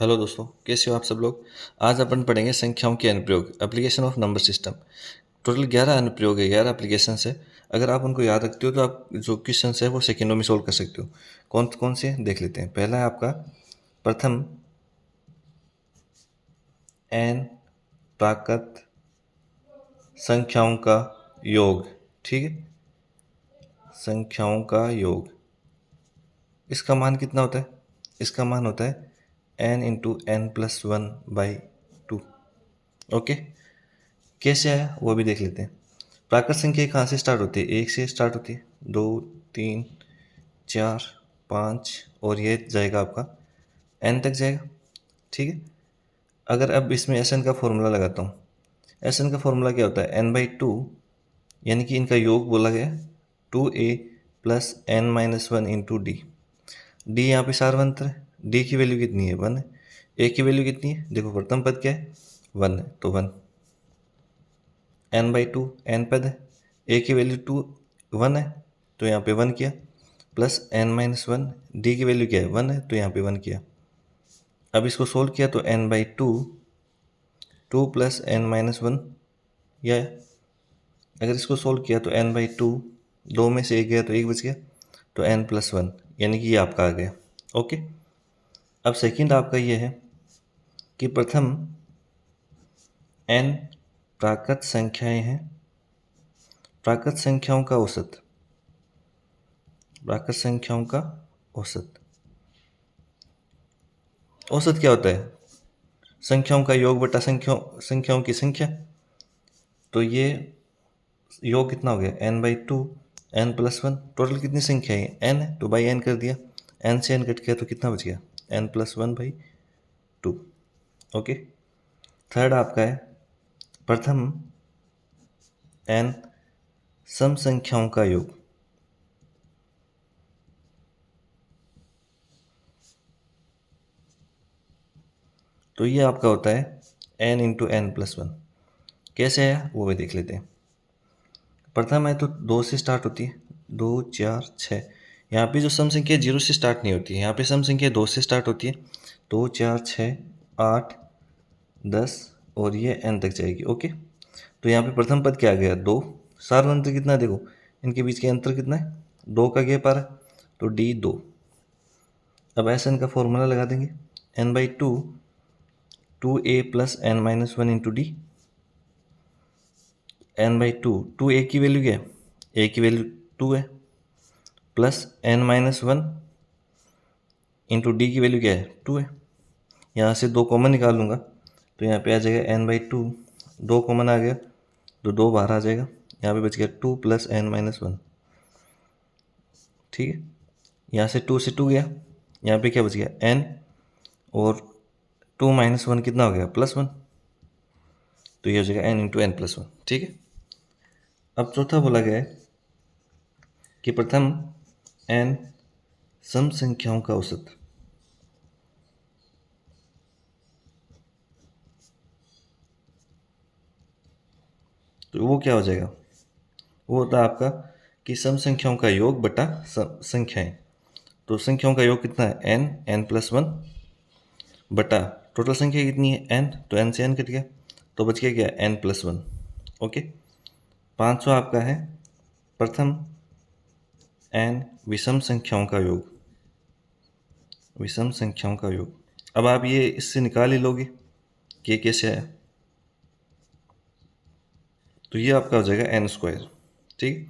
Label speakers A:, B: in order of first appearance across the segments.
A: Hello दोस्तों, कैसे हो आप सब लोग। आज अपन पढ़ेंगे संख्याओं के अनुप्रयोग, application of number system. Total 11 अनुप्रयोग है, 11 एप्लीकेशन है। अगर आप उनको याद रखते हो तो आप जो क्वेश्चन है वो सेकेंडों में सोल्व कर सकते हो। कौन कौन से देख लेते हैं। पहला है आपका प्रथम एन प्राकृत संख्याओं का योग। ठीक है, संख्याओं का योग। इसका मान कितना होता है? इसका मान होता है n into n plus one by two. Okay, कैसे आया वो भी देख लेते हैं। प्राकृत संख्या कहाँ से स्टार्ट होती है? एक से स्टार्ट होती है, दो, तीन, चार, पाँच, और ये जाएगा आपका एन तक जाएगा। ठीक है, अगर अब इसमें एस एन का फॉर्मूला लगाता हूँ। एस एन का फॉर्मूला क्या होता है? एन बाई टू, यानी कि इनका योग बोला गया, टू ए plus N minus one into d. D यहाँ पे सार्वंत्र है, डी की वैल्यू कितनी है? वन है। ए की वैल्यू कितनी है? देखो प्रथम पद क्या है? वन है, तो one. N by two n पद है, ए की वैल्यू टू वन है, तो यहाँ पे वन किया, plus N minus one, d की वैल्यू क्या है? वन है, तो यहाँ पे वन किया। अब इसको सोल्व किया तो n by two, two plus N minus one, यह है। अगर इसको सोल्व किया तो एन बाई टू, दो में से एक गया तो एक बच गया, तो एन प्लस वन, यानी कि ये आपका आ गया। ओके, अब सेकंड आपका ये है कि प्रथम एन प्राकृत संख्याएं हैं। प्राकृत संख्याओं का औसत, प्राकृत संख्याओं का औसत। औसत क्या होता है? संख्याओं का योग बटा संख्याओं की संख्या। तो ये योग कितना हो गया? N by two n plus one. Total कितनी संख्या है? एन है, तो बाई एन कर दिया। एन से एन कट गया तो कितना बच गया? N plus one by two. Okay, third आपका है प्रथम एन सम संख्याओं का योग। तो ये आपका होता है n into n plus one. कैसे है वो भी देख लेते हैं। प्रथम है तो दो से स्टार्ट होती है, दो, चार, छः। यहाँ पे जो सम संख्या जीरो से स्टार्ट नहीं होती है, यहाँ पे सम संख्या दो से स्टार्ट होती है। दो, चार, छः, आठ, 10, और ये एन तक जाएगी। ओके, तो यहाँ पे प्रथम पद क्या आ गया? दो। सार्वंत्र कितना है? देखो इनके बीच के अंतर कितना है? दो का गैप आ रहा है, तो डी दो। अब एस एन का फॉर्मूला लगा देंगे, N by two, two A plus N minus one into D. N by two, two A की वैल्यू क्या है? ए की वैल्यू टू है, plus N minus one into D की वैल्यू क्या है? टू है। यहाँ से दो कॉमन निकाल लूँगा, तो यहाँ पे आ जाएगा एन बाई टू, दो कॉमन आ गया तो दो बाहर आ जाएगा। यहाँ पे बच गया two plus N minus one. ठीक है, यहाँ से टू से टू गया, यहाँ पे क्या बच गया? एन, और टू माइनस वन कितना हो गया? Plus one. तो ये हो जाएगा n into n plus one. ठीक है, अब चौथा बोला गया है कि प्रथम एन सम संख्याओं का औसत। तो वो क्या हो जाएगा? वो होता है आपका कि सम संख्याओं का योग बटा संख्याएं। तो संख्याओं का योग कितना है? एन, एन प्लस वन, बटा टोटल संख्या कितनी है? एन, तो एन से एन कट गया, तो बच गया क्या? N plus one. ओके, पाँचवा आपका है प्रथम एन विषम संख्याओं का योग। विषम संख्याओं का योग, अब आप ये इससे निकाल ही लोगे कि ये कैसे है। तो ये आपका हो जाएगा एन स्क्वायर। ठीक,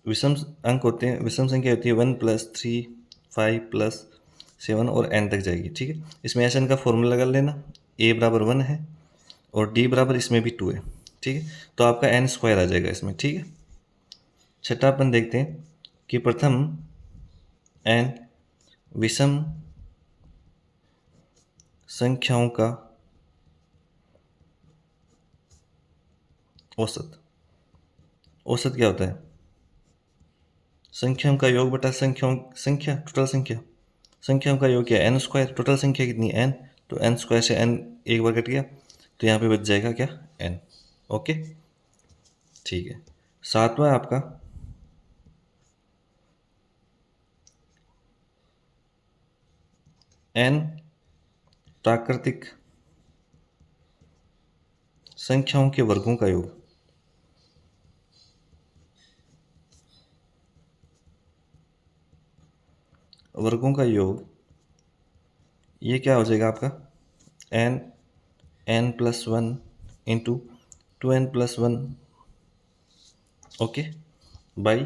A: विषम अंक होते हैं, विषम संख्या होती है one plus three, five plus seven, और एन तक जाएगी। ठीक है, इसमें एस एन का फॉर्मूला लगा लेना। ए बराबर वन है और डी बराबर इसमें भी टू है। ठीक है, तो आपका एन स्क्वायर आ जाएगा इसमें। ठीक है, छठा अपन देखते हैं कि प्रथम एन विषम संख्याओं का औसत। औसत क्या होता है? संख्याओं का योग बटा संख्या, टोटल संख्या। संख्याओं का योग क्या है? N square. टोटल संख्या कितनी है? एन, तो एन स्क्वायर से एन एक बार कट गया, तो यहाँ पे बच जाएगा क्या? एन। ओके, ठीक है। सातवां है आपका एन प्राकृतिक संख्याओं के वर्गों का योग। वर्गों का योग ये क्या हो जाएगा आपका, n+1 into 2n+1 okay by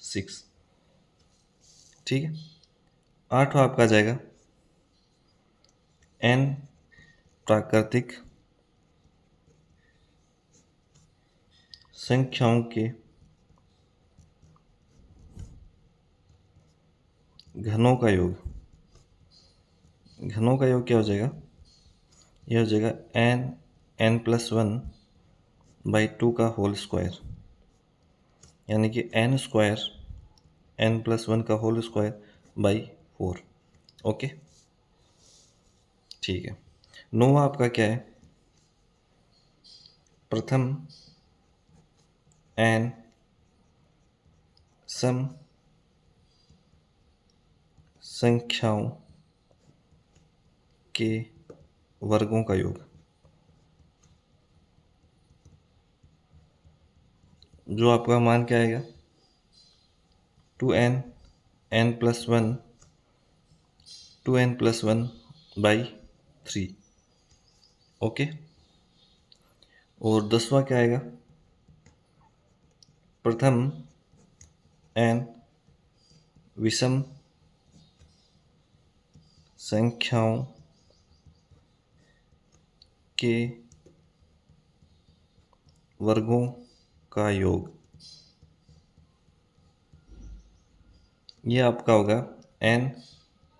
A: 6। ठीक है, आठवां आपका आ जाएगा n प्राकृतिक संख्याओं के घनों का योग। घनों का योग क्या हो जाएगा, यह हो जाएगा n+1 बाई 2 का होल स्क्वायर, यानी कि n² n+1 का होल स्क्वायर बाई 4। ओके ठीक है। नौवां आपका क्या है, प्रथम n सम संख्याओं के वर्गों का योग। जो आपका मान क्या आएगा, 2n n+1 2n+1 by 3। Okay, और 10वां क्या आएगा, प्रथम n विषम संख्याओं के वर्गों का योग। ये आपका होगा n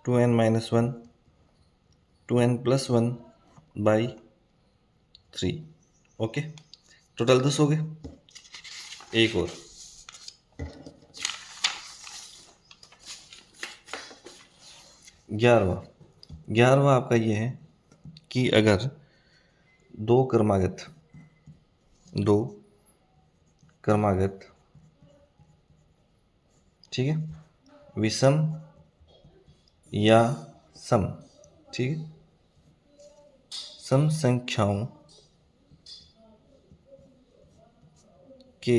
A: 2n-1 2n+1 by 3। Okay, total 10 हो गए। एक और 11वां आपका ये है कि अगर दो क्रमागत ठीक है, विषम या सम, ठीक है, सम संख्याओं के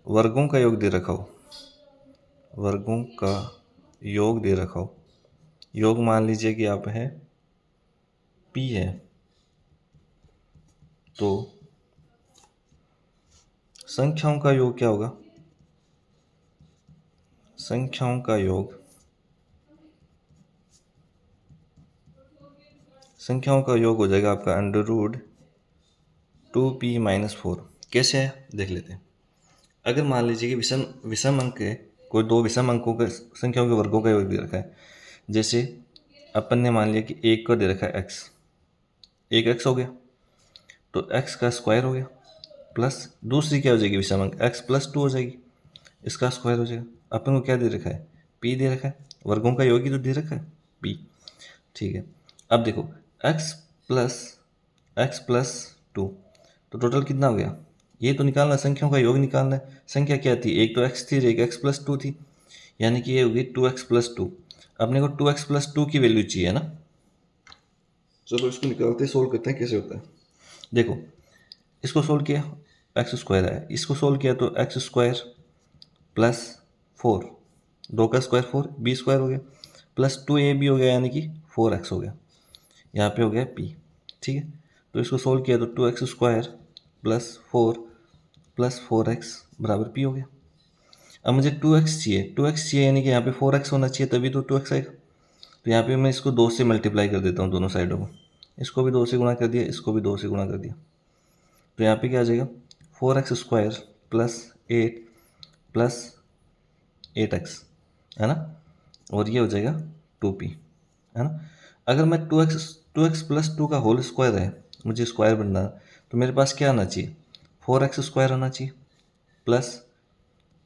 A: वर्गों का योग दे रखा हो, वर्गों का योग दे रखा हो। योग मान लीजिए कि आप है p है, तो संख्याओं का योग क्या होगा, संख्याओं का योग हो जाएगा आपका √2p-4। कैसे है देख लेते हैं। अगर मान लीजिए कि विषम अंक है, कोई दो विषम अंकों के संख्याओं के वर्गों का योग दे रखा है। जैसे अपन ने मान लिया कि एक को दे रखा है x, एक x हो गया, तो x का स्क्वायर हो गया, प्लस दूसरी क्या हो जाएगी विषम अंक x+2 हो जाएगी, इसका स्क्वायर हो जाएगा। अपन को क्या दे रखा है, p दे रखा है, वर्गों का योग ही तो दे रखा है p। ठीक है, अब देखो x+2 तो टोटल कितना हो गया, ये तो निकालना, संख्याओं का योग निकालना है। संख्या क्या थी, एक तो x थी और एक x+2 थी, यानी कि ये होगी 2x+2। अपने को 2x+2 की वैल्यू चाहिए ना। चलो इसको निकालते सोल्व करते हैं कैसे होता है। देखो इसको सोल्व किया, x² है, इसको सोल्व किया तो x² + 4, 2 का स्क्वायर 4, b² हो गया, प्लस 2ab हो गया, यानी कि 4x हो गया। यहाँ पे हो गया p। ठीक है, तो इसको सोल्व किया तो 2x² + 4 + 4x बराबर p हो गया। अब मुझे 2x चाहिए, यानी कि यहाँ पे 4x होना चाहिए, तभी तो 2x आएगा। तो यहाँ पे मैं इसको 2 से मल्टीप्लाई कर देता हूँ दोनों साइडों को। इसको भी 2 से गुणा कर दिया, इसको भी 2 से गुणा कर दिया, तो यहाँ पे क्या आ जाएगा, 4x² + 8 + 8x है ना, और ये हो जाएगा 2p है ना। अगर मैं 2x + 2 का होल स्क्वायर है, मुझे स्क्वायर बनना, तो मेरे पास क्या आना चाहिए, 4x² आना चाहिए, प्लस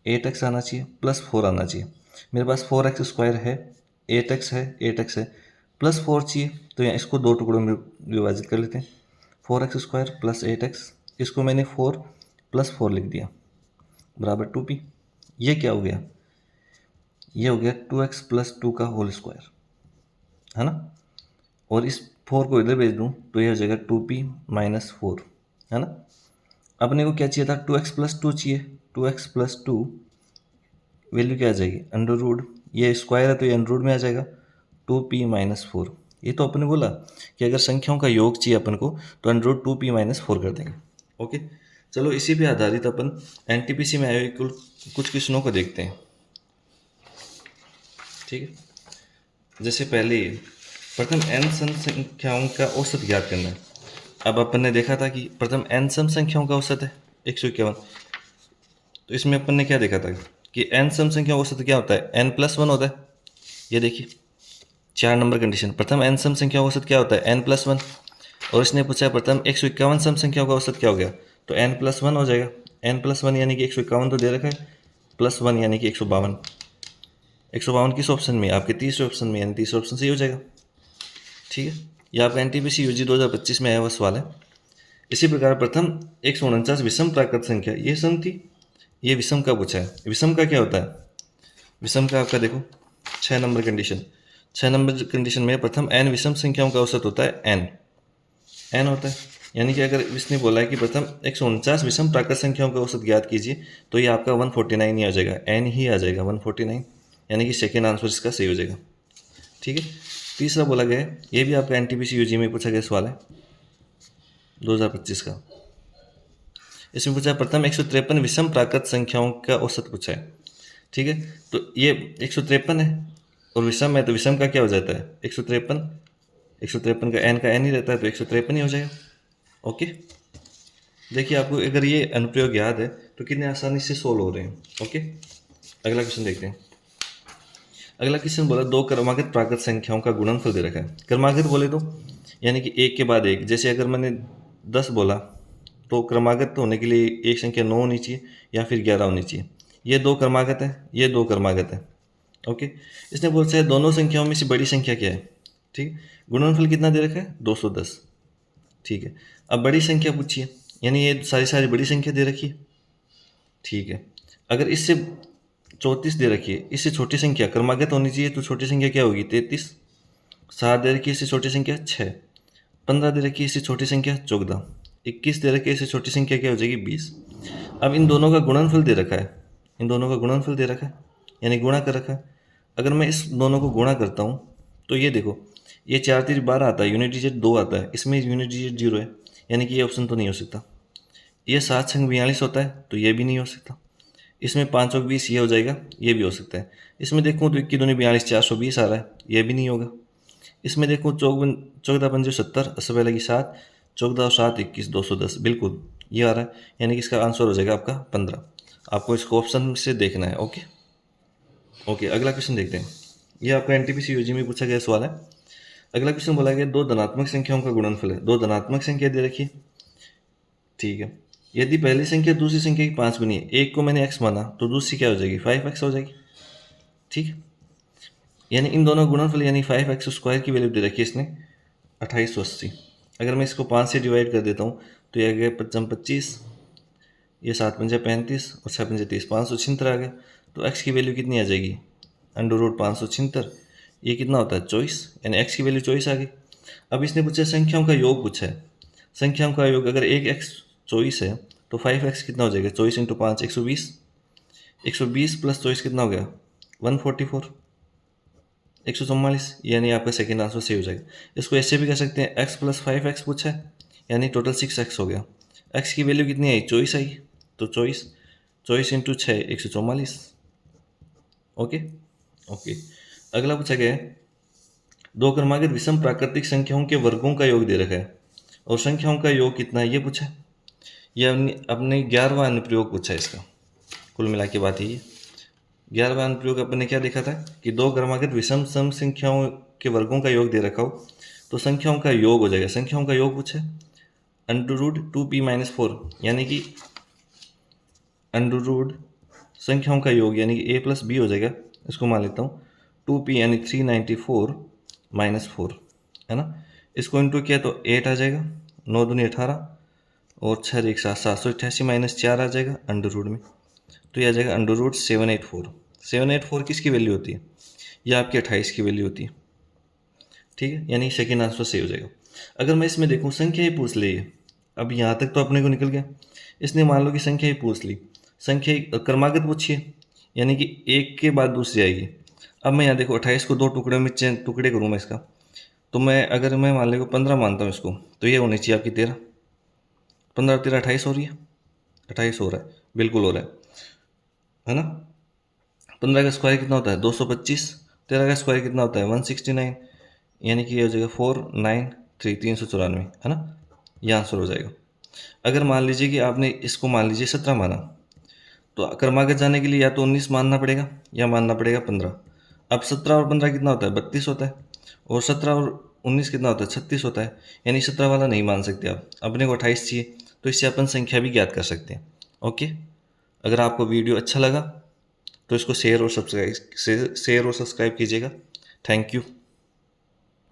A: 8x आना चाहिए, प्लस 4 आना चाहिए। मेरे पास 4x² है, 8x है, प्लस 4 चाहिए, तो यहाँ इसको 2 टुकड़ों में विभाजित कर लेते हैं। 4x² + 8x, इसको मैंने 4 + 4 लिख दिया, बराबर 2p। ये क्या हो गया, ये हो गया 2x + 2 का होल स्क्वायर है ना। और इस 4 को इधर भेज दूँ तो ये हो जाएगा 2p-4, है ना। अपने को क्या चाहिए था, 2x+2 चाहिए। 2x+2 वैल्यू क्या आ जाएगी, अंडर रूट, ये स्क्वायर है तो ये अंडर रूट में आ जाएगा 2p-4। ये तो अपने बोला कि अगर संख्याओं का योग चाहिए अपन को तो अंडर रूट 2p-4 कर देंगे। ओके, चलो इसी पे आधारित अपन एनटीपीसी में आए हुए कुछ क्वेश्चनों को देखते हैं। ठीक है, जैसे पहले प्रथम n सम संख्याओं का औसत ज्ञात करना है। अब अपन ने देखा था कि प्रथम n सम संख्याओं का औसत है 151। तो इसमें अपन ने क्या देखा था कि n सम संख्या औसत क्या होता है, n+1 होता है। ये देखिए 4 नंबर कंडीशन, प्रथम n सम संख्या औसत क्या होता है, n+1। और इसने पूछा प्रथम 151 सम संख्याओं का औसत क्या हो गया, तो n+1 हो जाएगा। n+1 यानी कि 151 तो दे रखा है, +1 यानी कि 152। 152 किस ऑप्शन में, आपके तीसरे ऑप्शन में, यानी तीसरे ऑप्शन सही हो जाएगा। ठीक है, ये आपका एनटीपीसी यूजी 2025 में आया हुआ सवाल है। इसी प्रकार प्रथम 149 विषम प्राकृत संख्या, ये सम थी, ये विषम का पूछा है। विषम का क्या होता है, विषम का आपका देखो 6 नंबर कंडीशन, 6 नंबर कंडीशन में प्रथम n विषम संख्याओं का औसत होता है n होता है। यानी कि अगर इसने बोला है कि प्रथम 149 विषम प्राकृत संख्याओं का औसत ज्ञात कीजिए, तो ये आपका 149 ही आ जाएगा, n ही आ जाएगा 149, यानी कि सेकेंड आंसर इसका सही हो जाएगा। ठीक है, तीसरा बोला गया है, ये भी आपका एनटीपीसी यूजी में पूछा गया सवाल है 2025 का। इसमें पूछा है प्रथम 153 विषम प्राकृत संख्याओं का औसत पूछा है। ठीक है, तो ये 153 है और विषम है, तो विषम का क्या हो जाता है, 153 का n ही रहता है, तो 153 ही हो जाएगा। ओके, देखिए आपको अगर ये अनुप्रयोग याद है तो कितने आसानी से सोल्व हो रहे हैं। ओके, अगला क्वेश्चन देखते हैं। अगला क्वेश्चन बोला दो क्रमागत प्राकृत संख्याओं का गुणनफल दे रखा है। क्रमागत बोले तो यानी कि एक के बाद एक, जैसे अगर मैंने 10 बोला तो क्रमागत होने के लिए एक संख्या 9 होनी चाहिए या फिर 11 होनी चाहिए। ये दो क्रमागत है, ये दो क्रमागत है। ओके, इसने बोलता है दोनों संख्याओं में से बड़ी संख्या क्या है। ठीक, गुणनफल कितना दे रखा है, 210। ठीक है, अब बड़ी संख्या पूछिए, यानी ये सारी सारी बड़ी संख्या दे रखी है। ठीक है, अगर इससे 34 दे रखी है, इससे छोटी संख्या क्रमागत होनी चाहिए, तो छोटी संख्या क्या होगी, 33। 7 दे रखी है, इससे छोटी संख्या 6। 15 दे रखी है, इससे छोटी संख्या 14। 21 दे रखी है, इससे छोटी संख्या क्या हो जाएगी, 20। अब इन दोनों का गुणनफल दे रखा है, इन दोनों का गुणनफल दे रखा है, यानी गुणा कर रखा है। अगर मैं इस दोनों को गुणा करता हूँ तो ये देखो, ये 4 3 12 आता है, यूनिट डिजिट 2 आता है, इसमें यूनिट डिजिट 0 है, यानी कि ये ऑप्शन तो नहीं हो सकता। ये 7 संग 42 होता है, तो ये भी नहीं हो सकता। इसमें 5 और 20 ये हो जाएगा, ये भी हो सकता है। इसमें देखूँ तो 21 दूनी 42, 420 आ रहा है, ये भी नहीं होगा। इसमें देखूँ 14 पंजे 70, 80 पहले की 7, 14 और 7 21, 210, बिल्कुल ये आ रहा है, यानी कि इसका आंसर हो जाएगा आपका 15। आपको इसको ऑप्शन से देखना है। ओके ओके, अगला क्वेश्चन देखते हैं। ये आपका एनटीपीसी यूजी में पूछा गया सवाल है। अगला क्वेश्चन बोला गया दो धनात्मक संख्याओं का गुणनफल है। दो धनात्मक संख्या दे रखी है। ठीक है, यदि पहली संख्या दूसरी संख्या की 5 बनी है, एक को मैंने x माना, तो दूसरी क्या हो जाएगी, 5x हो जाएगी। ठीक है, यानी इन दोनों गुणनफल यानी 5x² की वैल्यू दे रखी है इसने 2880। अगर मैं इसको 5 से डिवाइड कर देता हूँ तो ये आ गया 25, ये 7 पंजा 35 और 6 पंजा 30, 576 आ गया। तो x की वैल्यू कितनी आ जाएगी, अंडर रूट 576। ये कितना होता है, 24, यानी x की वैल्यू 24 आ गई। अब इसने पूछा संख्याओं का योग पूछा है। संख्याओं का योग, अगर एक x 24 है तो 5x कितना हो जाएगा, 24 इंटू 5 120। 120 प्लस 24 कितना हो गया, 144, 144, यानी आपका सेकेंड आंसर सही हो जाएगा। इसको ऐसे भी कर सकते हैं, x प्लस 5x पूछा है, यानी टोटल 6x हो गया। x की वैल्यू कितनी आई, 24 आई, तो 24 इंटू 6 144। ओके ओके, अगला पूछा गया है दो क्रमागत विषम प्राकृतिक संख्याओं के वर्गों का योग दे रखा है और संख्याओं का योग कितना है ये पूछा है। यह अपने 11वां अनुप्रयोग पूछा है इसका। कुल मिला के बात ये 11वां अनुप्रयोग अपन ने क्या देखा था कि दो क्रमागत विषम सम संख्याओं के वर्गों का योग दे रखा हो तो संख्याओं का योग हो जाएगा। संख्याओं का योग पूछे अंडर रूट 2p-4, यानी कि अंडर रूट संख्याओं का योग यानी कि a प्लस बी हो जाएगा। इसको मान लेता हूँ 2p यानी 394-4, है ना। इसको इंटू किया तो 8 आ जाएगा, 9 दूनी 18 और 6 एक 7, 788 - 4 आ जाएगा अंडर रूट में, तो ये आ जाएगा अंडर रूट 784। 784 किसकी वैल्यू होती है, ये आपकी 28 की वैल्यू होती है। ठीक है, यानी सेकेंड आंसर सही हो जाएगा। अगर मैं इसमें देखूँ संख्या ही पूछ ली है, अब यहाँ तक तो अपने को निकल गया। इसने मान लो कि संख्या ही पूछ ली, क्रमागत पूछिए, यानी कि एक के बाद दूसरी आएगी। अब मैं यहाँ देखो 28 को दो टुकड़े में टुकड़े करूँ मैं इसका, तो अगर मैं मान लो 15 मानता हूँ इसको, तो ये होनी चाहिए आपकी 13। 15 13 28 हो रही है, 28 हो रहा है, बिल्कुल हो रहा है ना। 15 का स्क्वायर कितना होता है 225, 13 का स्क्वायर कितना होता है 169, यानी कि ये हो जाएगा 493 394, है ना, ये आंसर हो जाएगा। अगर मान लीजिए कि आपने इसको मान लीजिए 17 माना, तो क्रमागत जाने के लिए या तो 19 मानना पड़ेगा या मानना पड़ेगा 15। अब 17 और 15 कितना होता है 32 होता है, और 17 और 19 कितना होता है 36 होता है, यानी 17 वाला नहीं मान सकते आप, अपने को 28 चाहिए, तो इससे अपन संख्या भी ज्ञात कर सकते हैं। ओके, अगर आपको वीडियो अच्छा लगा तो इसको शेयर और सब्सक्राइब कीजिएगा। Thank you.